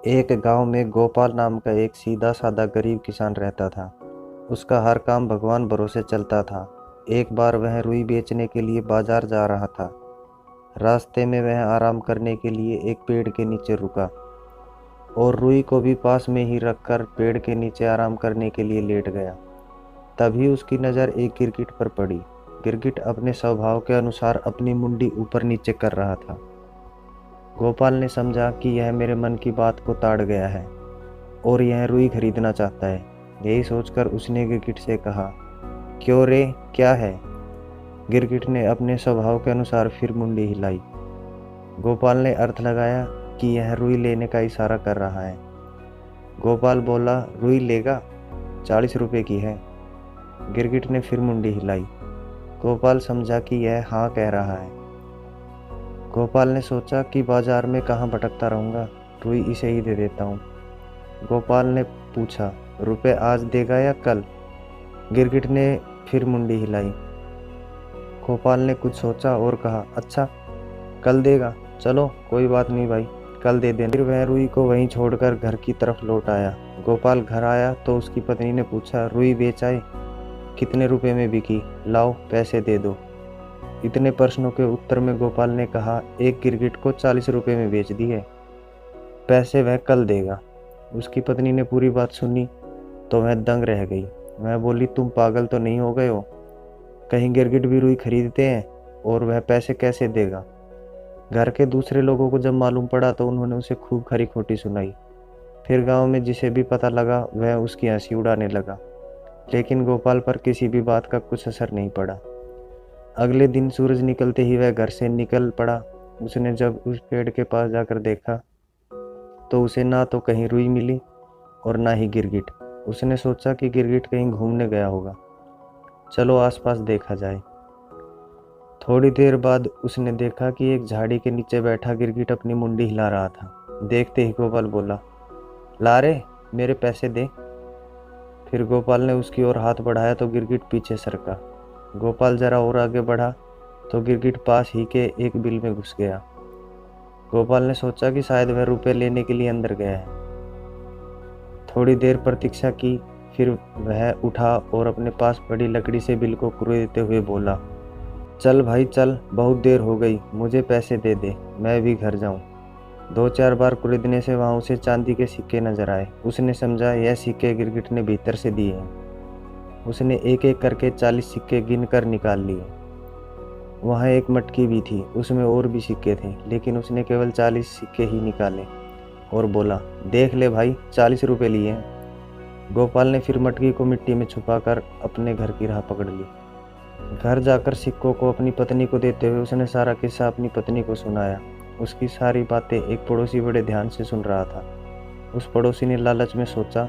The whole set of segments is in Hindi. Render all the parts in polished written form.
एक गांव में गोपाल नाम का एक सीधा साधा गरीब किसान रहता था। उसका हर काम भगवान भरोसे चलता था। एक बार वह रुई बेचने के लिए बाजार जा रहा था। रास्ते में वह आराम करने के लिए एक पेड़ के नीचे रुका और रुई को भी पास में ही रखकर पेड़ के नीचे आराम करने के लिए लेट गया। तभी उसकी नज़र एक गिरगिट पर पड़ी। गिरगिट अपने स्वभाव के अनुसार अपनी मुंडी ऊपर नीचे कर रहा था। गोपाल ने समझा कि यह मेरे मन की बात को ताड़ गया है और यह रुई खरीदना चाहता है। यही सोचकर उसने गिरगिट से कहा, क्यों रे, क्या है? गिरगिट ने अपने स्वभाव के अनुसार फिर मुंडी हिलाई। गोपाल ने अर्थ लगाया कि यह रुई लेने का इशारा कर रहा है। गोपाल बोला, रुई लेगा? 40 रुपए की है। गिरगिट ने फिर मुंडी हिलाई। गोपाल समझा कि यह हाँ कह रहा है। गोपाल ने सोचा कि बाजार में कहाँ भटकता रहूँगा, रुई इसे ही दे देता हूँ। गोपाल ने पूछा, रुपए आज देगा या कल? गिरगिट ने फिर मुंडी हिलाई। गोपाल ने कुछ सोचा और कहा, अच्छा कल देगा, चलो कोई बात नहीं भाई, कल दे देना। फिर वह रुई को वहीं छोड़कर घर की तरफ लौट आया। गोपाल घर आया तो उसकी पत्नी ने पूछा, रुई बेच आए? कितने रुपए में बिकी? लाओ पैसे दे दो। इतने प्रश्नों के उत्तर में गोपाल ने कहा, एक गिरगिट को 40 रुपए में बेच दी है, पैसे वह कल देगा। उसकी पत्नी ने पूरी बात सुनी तो वह दंग रह गई। वह बोली, तुम पागल तो नहीं हो गए हो? कहीं गिरगिट भी रुई खरीदते हैं और वह पैसे कैसे देगा? घर के दूसरे लोगों को जब मालूम पड़ा तो उन्होंने उसे खूब खरी खोटी सुनाई। फिर गांव में जिसे भी पता लगा वह उसकी हंसी उड़ाने लगा, लेकिन गोपाल पर किसी भी बात का कुछ असर नहीं पड़ा। अगले दिन सूरज निकलते ही वह घर से निकल पड़ा। उसने जब उस पेड़ के पास जाकर देखा तो उसे ना तो कहीं रुई मिली और ना ही गिरगिट। उसने सोचा कि गिरगिट कहीं घूमने गया होगा, चलो आसपास देखा जाए। थोड़ी देर बाद उसने देखा कि एक झाड़ी के नीचे बैठा गिरगिट अपनी मुंडी हिला रहा था। देखते ही गोपाल बोला, ला रे, मेरे पैसे दे। फिर गोपाल ने उसकी ओर हाथ बढ़ाया तो गिरगिट पीछे सरका। गोपाल जरा और आगे बढ़ा तो गिरगिट पास ही के एक बिल में घुस गया। गोपाल ने सोचा कि शायद वह रुपए लेने के लिए अंदर गया है। थोड़ी देर प्रतीक्षा की, फिर वह उठा और अपने पास पड़ी लकड़ी से बिल को कुरेदते हुए बोला, चल भाई चल, बहुत देर हो गई, मुझे पैसे दे दे, मैं भी घर जाऊं। 2-4 बार कुरेदने से वहां उसे चांदी के सिक्के नजर आए। उसने समझा यह सिक्के गिरगिट ने भीतर से दिए हैं। उसने एक एक करके 40 सिक्के गिन कर निकाल लिए। वहाँ एक मटकी भी थी, उसमें और भी सिक्के थे, लेकिन उसने केवल 40 सिक्के ही निकाले और बोला, देख ले भाई, 40 रुपए लिए हैं। गोपाल ने फिर मटकी को मिट्टी में छुपाकर अपने घर की राह पकड़ ली। घर जाकर सिक्कों को अपनी पत्नी को देते हुए उसने सारा किस्सा अपनी पत्नी को सुनाया। उसकी सारी बातें एक पड़ोसी बड़े ध्यान से सुन रहा था। उस पड़ोसी ने लालच में सोचा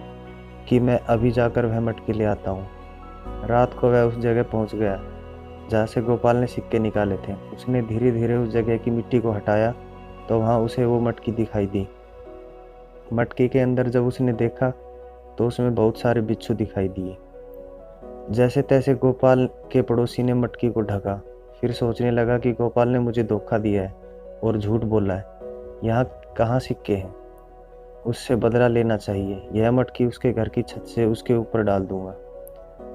कि मैं अभी जाकर वह मटकी ले आता हूँ। रात को वह उस जगह पहुंच गया जहाँ से गोपाल ने सिक्के निकाले थे। उसने धीरे धीरे उस जगह की मिट्टी को हटाया तो वहाँ उसे वो मटकी दिखाई दी। मटकी के अंदर जब उसने देखा तो उसमें बहुत सारे बिच्छू दिखाई दिए। जैसे तैसे गोपाल के पड़ोसी ने मटकी को ढका। फिर सोचने लगा कि गोपाल ने मुझे धोखा दिया है और झूठ बोला है, यहाँ कहाँ सिक्के हैं। उससे बदला लेना चाहिए। यह मटकी उसके घर की छत से उसके ऊपर डाल दूंगा।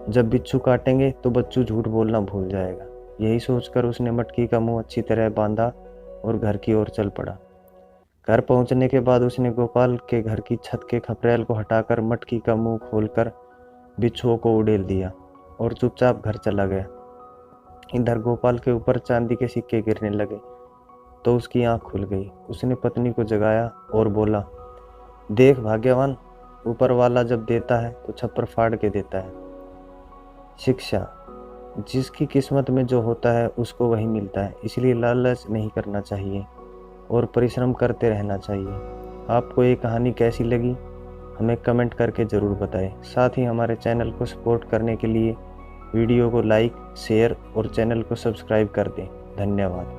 जब बिच्छू काटेंगे तो बच्चू झूठ बोलना भूल जाएगा। यही सोचकर उसने मटकी का मुंह अच्छी तरह बांधा और घर की ओर चल पड़ा। घर पहुंचने के बाद उसने गोपाल के घर की छत के खपरेल को हटाकर मटकी का मुंह खोलकर बिच्छुओं को उड़ेल दिया और चुपचाप घर चला गया। इधर गोपाल के ऊपर चांदी के सिक्के गिरने लगे तो उसकी आंख खुल गई। उसने पत्नी को जगाया और बोला, देख भाग्यवान, ऊपर वाला जब देता है तो छप्पर फाड़ के देता है। शिक्षा, जिसकी किस्मत में जो होता है उसको वही मिलता है, इसलिए लालच नहीं करना चाहिए और परिश्रम करते रहना चाहिए। आपको ये कहानी कैसी लगी हमें कमेंट करके ज़रूर बताएं। साथ ही हमारे चैनल को सपोर्ट करने के लिए वीडियो को लाइक, शेयर और चैनल को सब्सक्राइब कर दें। धन्यवाद।